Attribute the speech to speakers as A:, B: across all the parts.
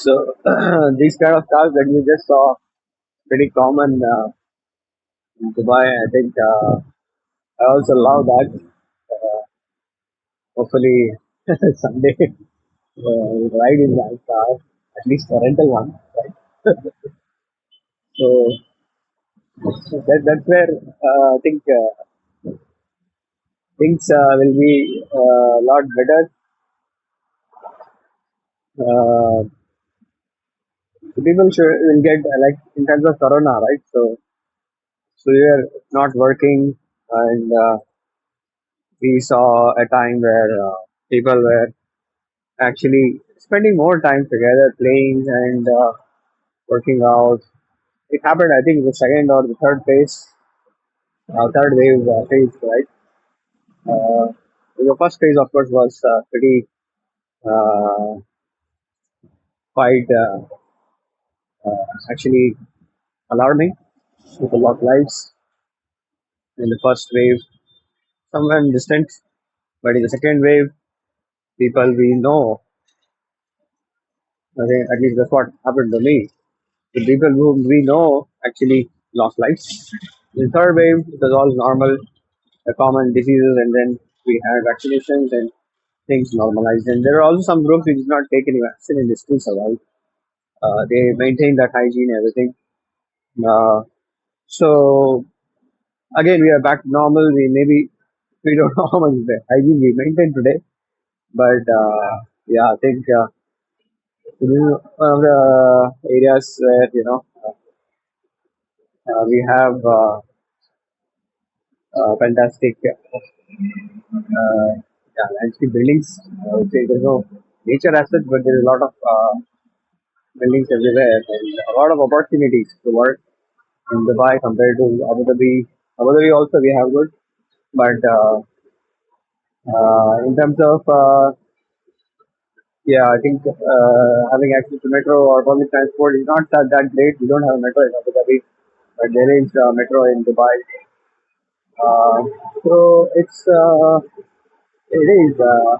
A: So these kind of cars that you just saw pretty common in Dubai. I think I also love that. Uh, Hopefully someday we'll ride in that car, at least a rental one, right? So that's where I think things will be a lot better. Uh, the people should will get like in terms of corona, right? So we are not working, and we saw a time where people were actually spending more time together, playing and working out. It happened, I think, the second or the third phase, third wave phase, right? The first phase, of course, was pretty uh, quite actually alarming with a lot of lives in the first wave, somewhere in distant. But in the second wave, people we know, I think at least that's what happened to me. The people whom we know actually lost lives. In the third wave, it was all normal, the common diseases, and then we had vaccinations and things normalized. And there are also some groups which did not take any vaccine and they still survived. They maintained that hygiene, everything. Uh, so again, we are back to normal. We don't know how much the hygiene we maintain today, but yeah, I think this is one of the areas where we have fantastic yeah, landscape buildings. I would say there's no nature as such, but there's a lot of buildings everywhere and a lot of opportunities to work in Dubai compared to Abu Dhabi. Abu Dhabi also we have good, but in terms of yeah, I think having access to metro or public transport is not that great. We don't have a metro in Abu Dhabi, but there is metro in Dubai. Uh, so it is a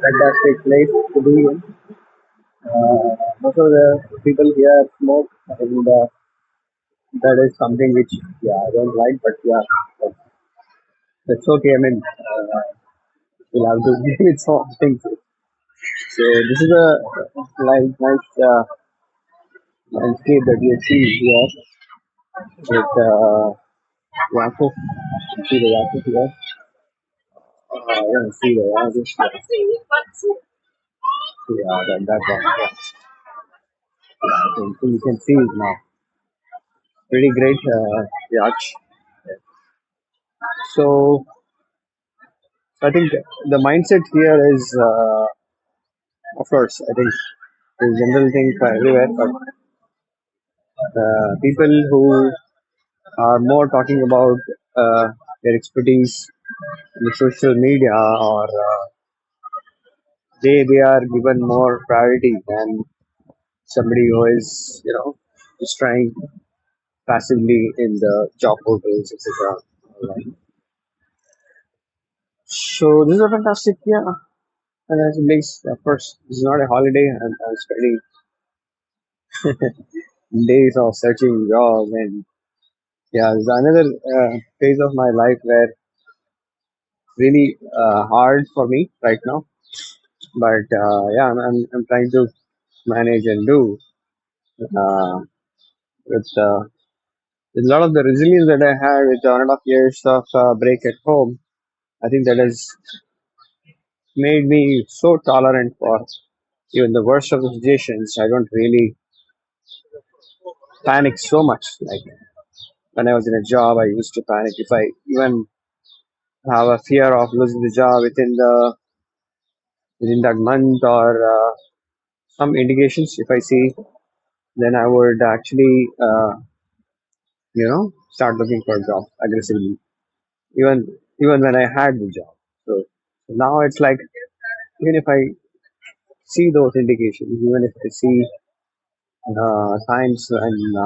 A: fantastic place to be in. Most of the people here smoke, and that is something which yeah I don't like, but yeah, that's, that's okay. I mean, we'll have to deal with some things. So this is a nice landscape that you see here with Yakuf. You see the Yakuf here. I don't see the Yakuf. Yeah, that one. Yeah, I think you can see it now. Pretty great yacht. So I think the mindset here is, of course, I think the general thing for everywhere, but people who are more talking about their expertise in the social media or they are given more priority than somebody who is just trying passively in the job portals, etc. online. So this is a fantastic, yeah. And as it makes, of course, this is not a holiday. I'm spending days of searching jobs, and yeah, there's another phase of my life where really hard for me right now. But yeah, I'm trying to manage and do uh, with with a lot of the resilience that I had with 1.5 years of break at home. I think that has made me so tolerant for even the worst of the situations. I don't really panic so much. Like when I was in a job, I used to panic if I even have a fear of losing the job within that month or some indications. If I see, then I would actually start looking for a job aggressively. Even even when I had the job. So now it's like even if I see those indications, even if I see signs and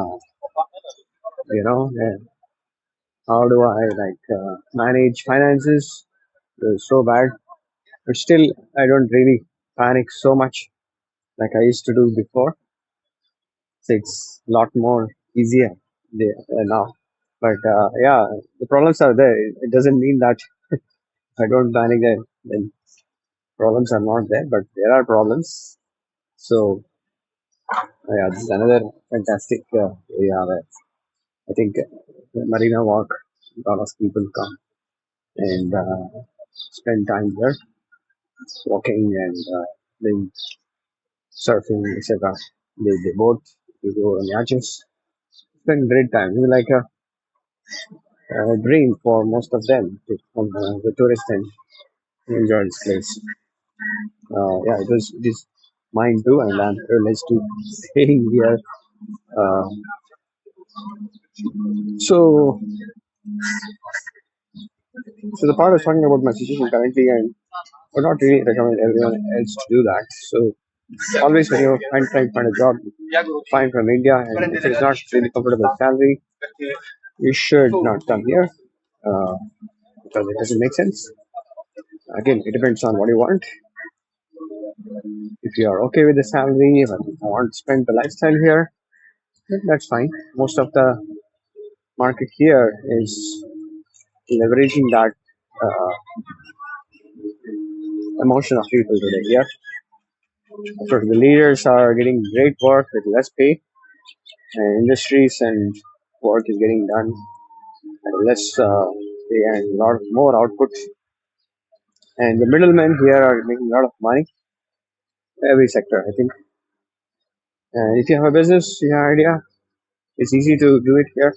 A: how do I like manage finances so bad, but still I don't really panic so much like I used to do before. So it's a lot more easier there, now. But yeah, the problems are there. It doesn't mean that I don't panic, then problems are not there, but there are problems. So yeah, this is another fantastic area where I think Marina Walk, a lot of people come and spend time there, walking and doing surfing, etc. They boat, they go on yachts, spend great time. It's like a dream for most of them to come, the tourists, and enjoy this place. Yeah, it is mine too, and I'm privileged to staying here. Uh, so, so the part I was talking about my situation currently, and would not really recommend everyone else to do that. So, always when you're trying to find a job, find from India, and if it's not really comfortable salary, you should not come here uh, because it doesn't make sense. Again, it depends on what you want. If you are okay with the salary, if you want to spend the lifestyle here, then that's fine. Most of the market here is leveraging that emotion of people today. Yeah, of course, the leaders are getting great work with less pay, and industries and work is getting done at less pay and a lot more output. And the middlemen here are making a lot of money. Every sector, I think. And if you have a business, you have an idea, it's easy to do it here.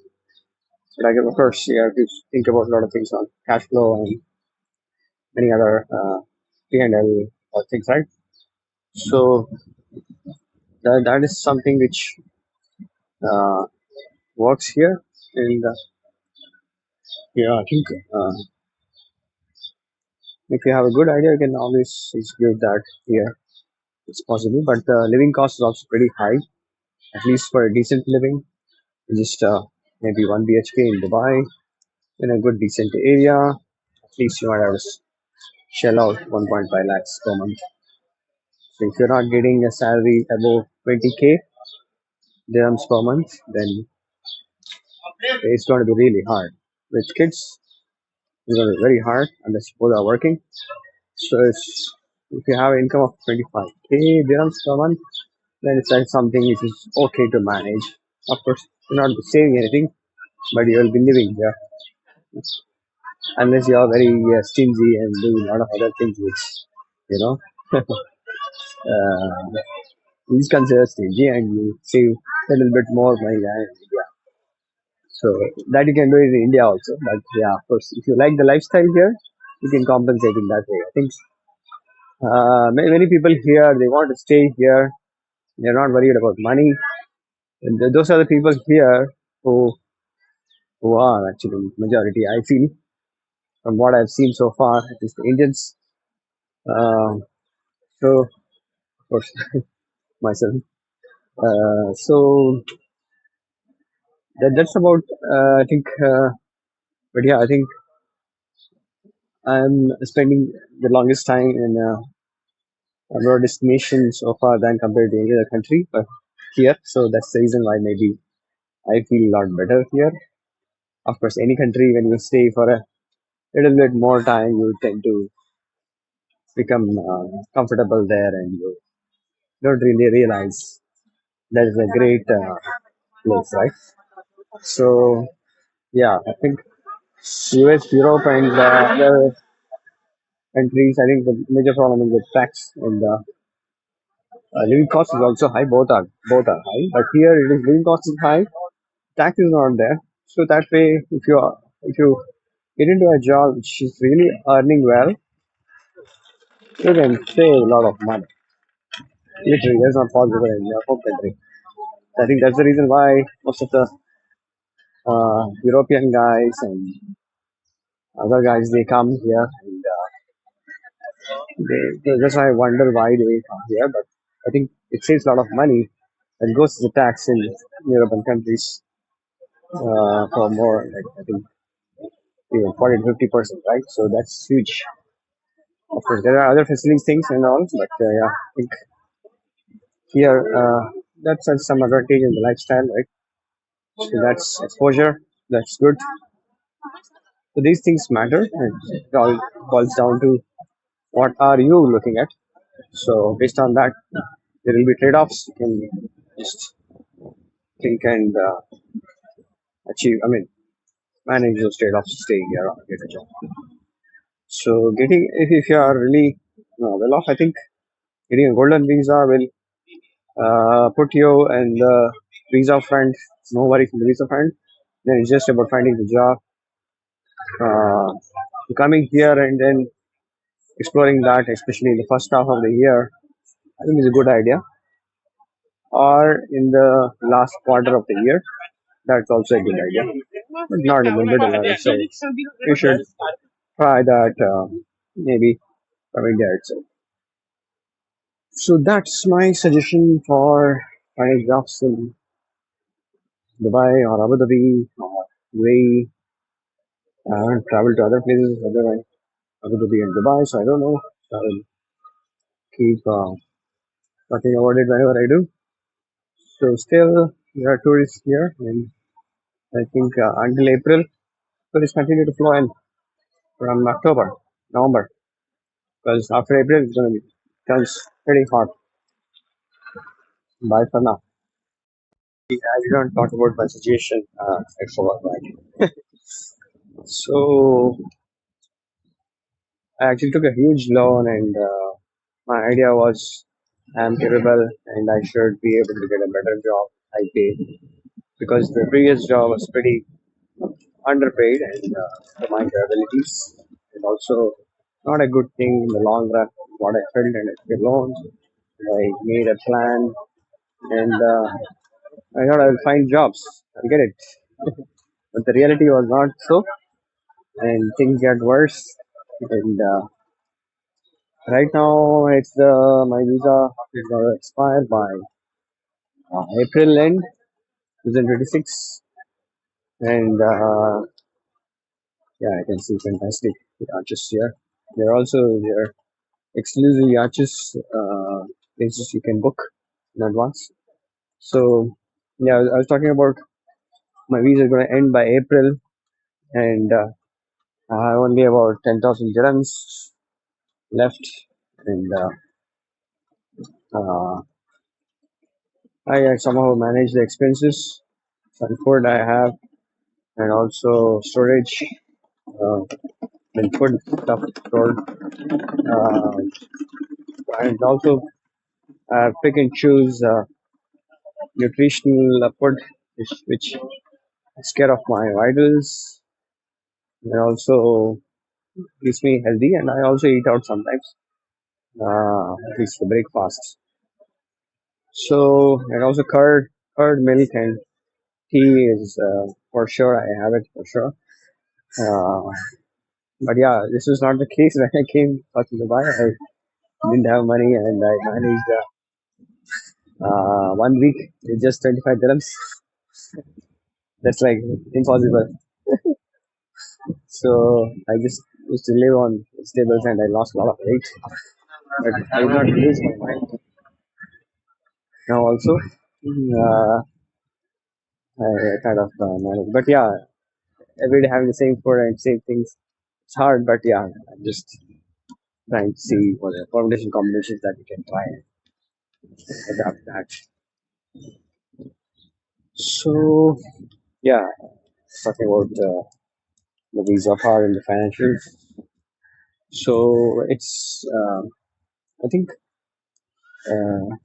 A: Like of course, you have to think about a lot of things on cash flow and many other P&L things, right? So that is something which uh, works here. And yeah, I think if you have a good idea, you can always execute that here. It's possible, but the living cost is also pretty high, at least for a decent living. Just maybe 1 BHK in Dubai in a good decent area. At least you might have to shell out 1.5 lakhs per month. So if you're not getting a salary above 20k dirhams per month, then it's going to be really hard. With kids, it's going to be very hard unless you both are working. So if you have an income of 25k dirhams per month, then it's like something which is okay to manage. Of course, you're not saving anything, but you will be living there. Unless you are very stingy and do a lot of other things which, you know, uh, is considered stingy and you save a little bit more money than in India. So that you can do it in India also. But yeah, of course, if you like the lifestyle here, you can compensate in that way. I think many people here, they want to stay here. They're not worried about money. And those are the people here who are actually majority. I feel from what I've seen so far, it is the Indians. Uh, so of course myself. So that's about I think. But yeah, I think I'm spending the longest time in abroad destination so far than compared to any other country. But here, so that's the reason why maybe I feel a lot better here. Of course, any country when you stay for a little bit more time, you tend to become comfortable there, and you don't really realize that is a great place, right? So yeah, I think US, Europe, and other countries. I think the major problem is the tax and living cost is also high. Both are high, but here it is living cost is high, tax is not there. So that way, if you get into a job which is really earning well, you can save a lot of money. Literally, that's not possible in your home country. I think that's the reason why most of the European guys and other guys they come here, and that's why I wonder why they come here. But I think it saves a lot of money and goes to the tax in European countries for more, like I think even 40 to 50%, right? So that's huge. Of course, there are other facilities things and all, but yeah, I think here. That's some advantage in the lifestyle, right? So that's exposure. That's good. So these things matter, and it all boils down to what are you looking at. So based on that, there will be trade-offs. You can just think and achieve. I mean, manage those trade-offs to stay here or get a job. So getting if you are really well off, I think getting a golden visa will put you in the visa front. No worries in the visa front. Then it's just about finding the job, uh, coming here and then exploring that, especially in the first half of the year. I think is a good idea. Or in the last quarter of the year, that's also a good idea. But not in the middle, I would say. You should try that maybe from India itself. So that's my suggestion for finding jobs in Dubai or Abu Dhabi or UAE. I haven't traveled to other places other than Abu Dhabi and Dubai, so I don't know. I will keep talking about it whenever I do. So still, there are tourists here, and I think until April, tourists continue to flow in from October, November, because after April it's going to be turns pretty hot. Bye for now. I didn't talk about my situation. I forgot that. So I actually took a huge loan, and my idea was I'm capable and I should be able to get a better job. I pay because the previous job was pretty underpaid and to my abilities, and also not a good thing in the long run. What I felt and I took a loan. I made a plan, and I thought I will find jobs. I'll get it, but the reality was not so, and things get worse. And right now, it's my visa is going to expire by April end 2026, and yeah, I can see fantastic yachts here. They're also there exclusive yachts, places you can book in advance. So yeah, I was talking about my visa is going to end by April, and I have only about 10,000 dirhams left, and I somehow manage the expenses, some food I have, and also storage, uh, and food stuff stored, uh, and also pick and choose nutritional food which takes care of my vitals and also keeps me healthy. And I also eat out sometimes, at least the breakfast. So and also curd milk and tea is for sure. I have it for sure. Uh, but yeah, this was not the case when I came out to Dubai. I didn't have money and I managed 1 week with just 25 dirhams. That's like impossible. So I just used to live on vegetables and I lost a lot of weight. But I did not lose my mind. Now also, I kind of manage. But yeah, every day having the same food and same things, it's hard. But yeah, I'm just trying to see what the combination combinations that we can try and adapt that. So yeah, talking about the visa part and the financials. So it's I think uh,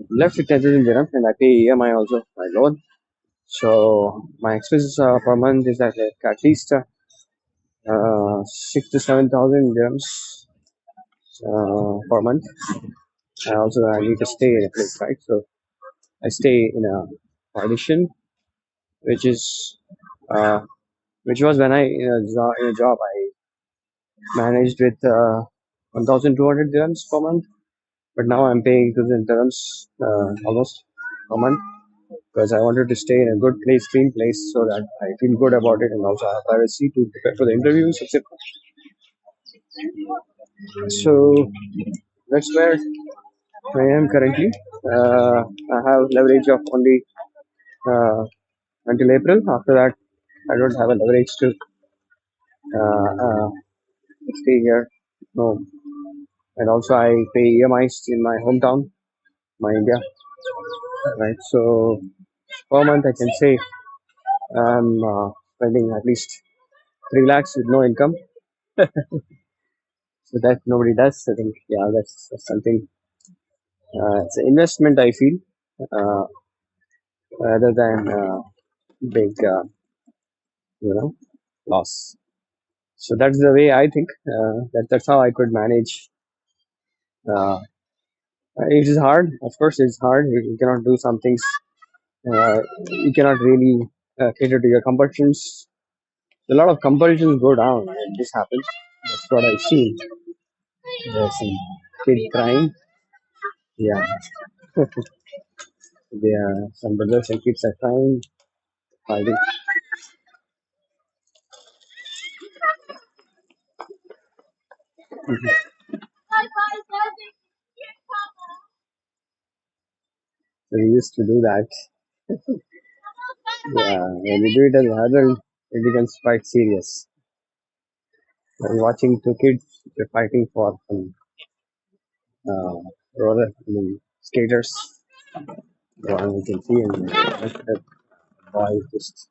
A: left with 10,000 dirhams and I pay EMI also my loan. So my expenses per month is at least 6 to 7,000 dirhams per month. And also I need to stay in a place, right? So I stay in a partition, which is uh, which was when I in a job I managed with 1,200 dirhams per month, but now I'm paying 2,000 dirhams almost per month because I wanted to stay in a good place, clean place, so that I feel good about it and also have privacy to prepare for the interviews, etc. So that's where I am currently. I have leverage of only uh, until April. After that, I don't have a leverage to stay here. No, and also I pay EMIs in my hometown, my India. Right, so per month I can say I'm spending at least 3 lakhs with no income. So that nobody does. I think yeah, that's something. It's an investment I feel uh, rather than big loss. So that's the way I think. That's how I could manage. Uh, it is hard, of course. It's hard. You cannot do some things. You cannot really cater to your compulsions. A lot of compulsions go down when this happens. That's what I see. There's some kid crying. Yeah, there are some brothers and kids are crying, fighting. So we used to do that. Yeah, when we do it as an adult, it becomes quite serious. When watching two kids, they're fighting for some uh, skaters. One we can see, and that boy just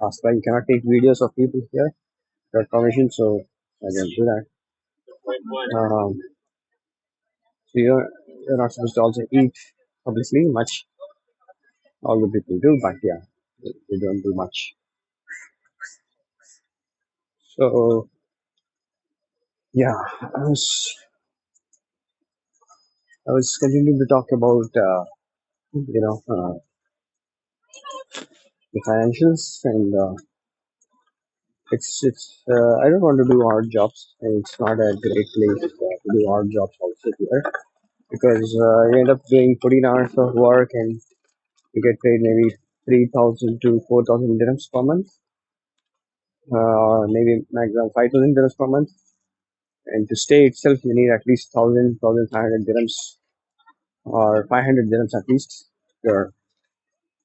A: asked why you cannot take videos of people here without permission, so I didn't do that. So you're not supposed to also eat, obviously, much. All the people do, but yeah, they don't do much. So yeah, I was continuing to talk about the financials, and I don't want to do odd jobs, and it's not a great place to do odd jobs also here because you end up doing 14 hours of work and you get paid maybe 3,000 to 4,000 dirhams per month, or maybe maximum 5,000 dirhams per month. And to stay itself, you need at least 1,500 dirhams or 500 dirhams at least. You're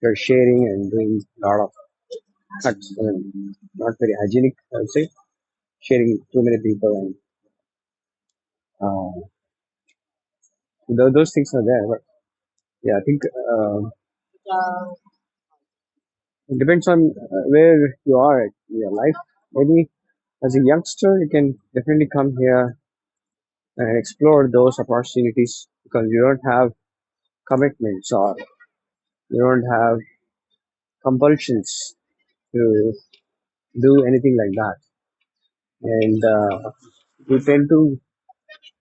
A: you're sharing and doing a lot of cuts and not very hygienic, I would say. Sharing too many people and uh, those things are there. But yeah, I think it depends on where you are in your life. Maybe as a youngster, you can definitely come here and explore those opportunities because you don't have commitments or you don't have compulsions to do anything like that. And you tend to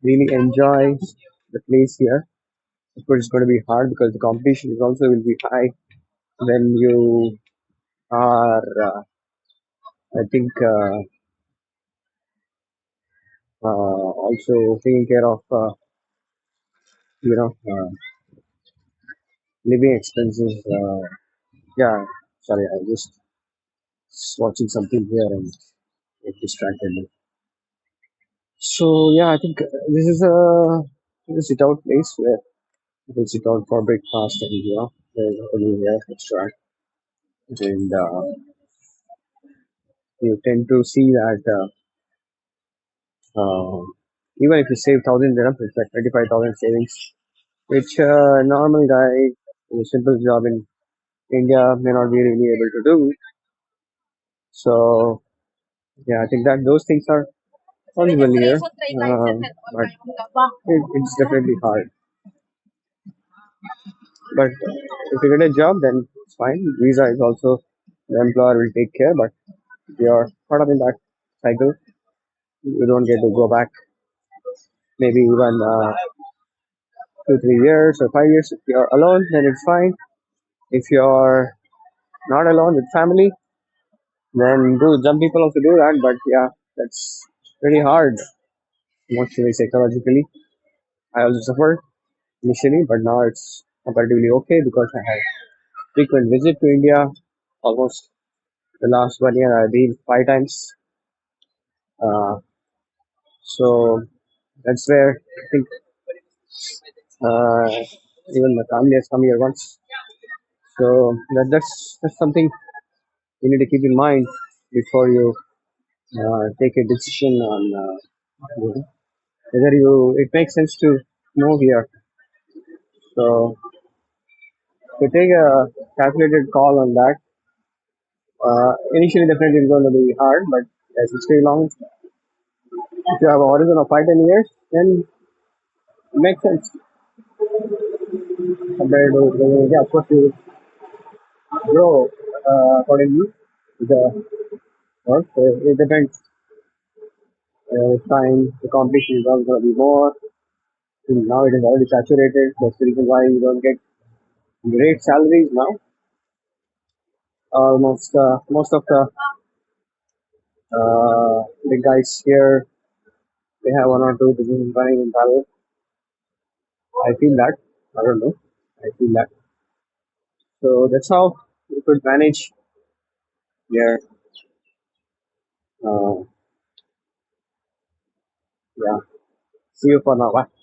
A: really enjoy the place here. Of course, it's going to be hard because the competition is also will be high when you are, I think, also taking care of, you know, living expenses. Yeah, sorry, I just watching something here and it distracted me. So yeah, I think this is a sit out place where you can sit out for breakfast and there's only here restaurant and you tend to see that even if you save 1,000 dirhams, it's like 25,000 savings, which a normal guy with a simple job in India may not be really able to do. So yeah, I think that those things are possible here, but it's definitely hard. But if you get a job, then it's fine. Visa is also the employer will take care, but if you're caught up in that cycle, you don't get to go back. Maybe even 2, 3 years or 5 years. If you're alone, then it's fine. If you're not alone with family, then do some people also do that. But yeah, that's pretty hard emotionally, psychologically. I also suffered initially, but now it's comparatively okay because I have frequent visit to India. Almost the last 1 year, I've been 5 times. Uh, so that's where I think Uh, Even the family has come here once. So that's something you need to keep in mind before you take a decision on you know, whether you it makes sense to move here. So to take a calculated call on that, initially definitely it's going to be hard, but as you stay long, if you have a horizon of 5 10 years, then it makes sense compared to yeah, of course you grow accordingly to the work. So it depends. With time, the competition is also going to be more. Now it is already saturated. That's the reason why you don't get great salaries now. Almost most of the big guys here, they have one or two businesses running in parallel. I feel that. I don't know. I feel that. So that's how you could manage your uh, yeah. See you for now. Bye.